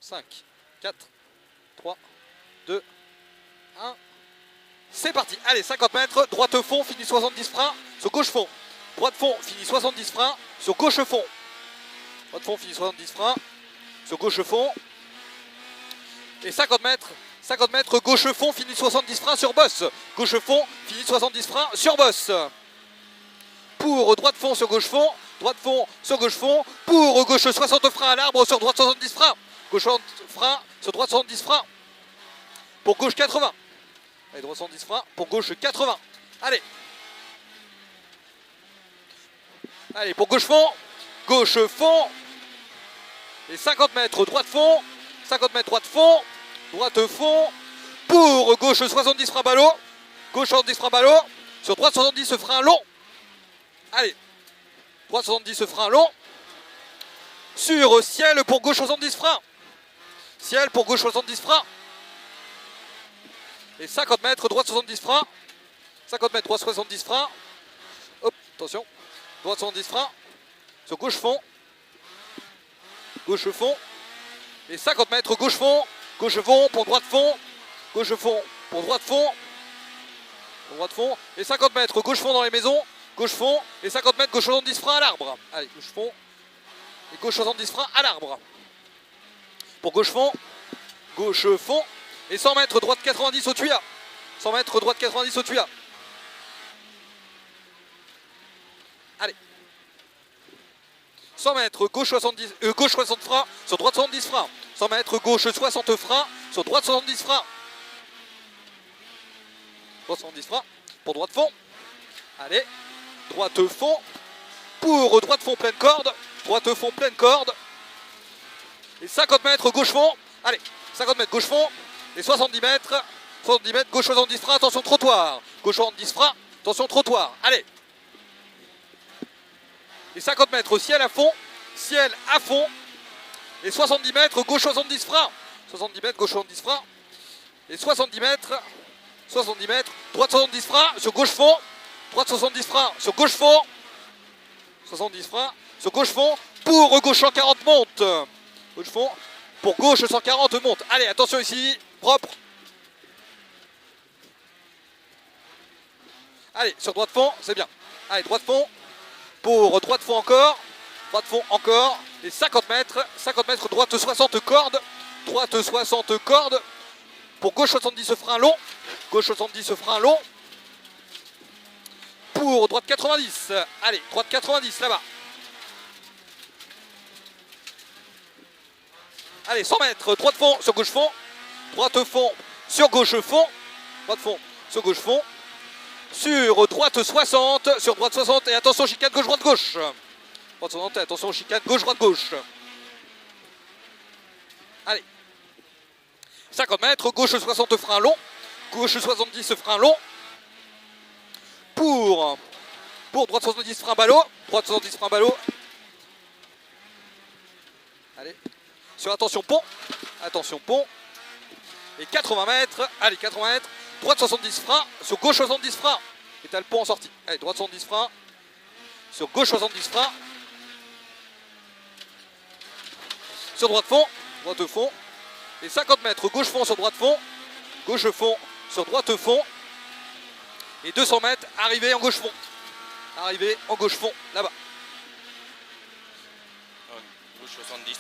5, 4, 3, 2, 1. C'est parti. Allez, 50 mètres, droite fond, fini 70 freins, sur gauche fond. Droite fond, fini 70 freins, sur gauche fond. Droite fond, fini 70 freins, sur gauche fond. Et 50 mètres, gauche fond, fini 70 freins sur bosse. Gauche fond, fini 70 freins sur bosse. Pour droite fond sur gauche fond, droite fond sur gauche fond. Pour gauche 60 freins à l'arbre sur droite 70 freins. Gauche 60 freins sur droite 70 freins. Pour gauche 80. Allez, droite 70 freins, pour gauche 80. Allez. Allez, pour gauche fond. Et 50 mètres, droite fond. 50 mètres, droite fond. Droite fond. Pour gauche 70 freins ballot. Gauche 70 freins ballot. Sur droite 70 freins long. Allez. Droite 70 freins long. Sur ciel pour gauche 70 freins. Ciel pour gauche 70 freins. Et 50 mètres, droite 70 freins. 50 mètres, droite 70 freins. Hop, attention. Droite 70 freins. Sur gauche fond. Gauche fond. Et 50 mètres, gauche fond. Gauche fond pour droite fond. Gauche fond pour droite fond. Pour droite fond. Et 50 mètres, gauche fond dans les maisons. Gauche fond. Et 50 mètres, gauche 70 freins à l'arbre. Allez, gauche fond. Et gauche 70 freins à l'arbre. Pour gauche fond. Gauche fond. Et 100 mètres, droite 90 au tuyau. 100 mètres, droite 90 au tuyau. Allez. 100 mètres, gauche 60 freins, sur droite 70 freins. 100 mètres, gauche 60 freins, sur droite 70 freins. Droite 70 freins, pour droite fond. Allez. Droite fond. Pour droite fond pleine corde. Droite fond pleine corde. Et 50 mètres, gauche fond. Allez. 50 mètres, gauche fond. Et 70 mètres, gauche 70 freins, attention trottoir. Gauche 70 freins, attention trottoir. Allez. Et 50 mètres, ciel à fond. Et 70 mètres, gauche 70 freins. 70 mètres, gauche 70 freins. Et 70 mètres, droite 70 freins, sur gauche fond. Droite 70 freins, sur gauche fond. 70 freins, sur gauche fond. Pour gauche 140 monte. Gauche fond. Pour gauche 140 monte. Allez, attention ici. Propre. Allez, sur droite fond, c'est bien. Allez, droite fond. Pour droite fond encore. Droite fond encore. Et 50 mètres, droite 60 cordes. Droite 60 cordes. Pour gauche 70 freins long. Gauche 70 freins long. Pour droite 90. Allez, droite 90 là-bas. Allez, 100 mètres, droite fond sur gauche fond. Droite fond sur gauche fond. Droite fond sur gauche fond. Sur droite 60. Sur droite 60. Et attention, chicane gauche, droite, gauche. Droite 60, et attention, chicane gauche, droite, gauche. Allez. 50 mètres, gauche 60 freins long. Gauche 70 freins long. Pour droite 70 freins ballot. Droite 70 freins ballot. Allez. Sur attention pont. Attention pont. Et 80 mètres. Allez, 80 mètres. Droite 70 freins. Sur gauche 70 freins. Et t'as le pont en sortie. Allez, droite 70 freins. Sur gauche 70 freins. Sur droite fond. Droite fond. Et 50 mètres. Gauche fond sur droite fond. Gauche fond sur droite fond. Et 200 mètres. Arrivée en gauche fond. Arrivée en gauche fond. Là-bas. Gauche 70.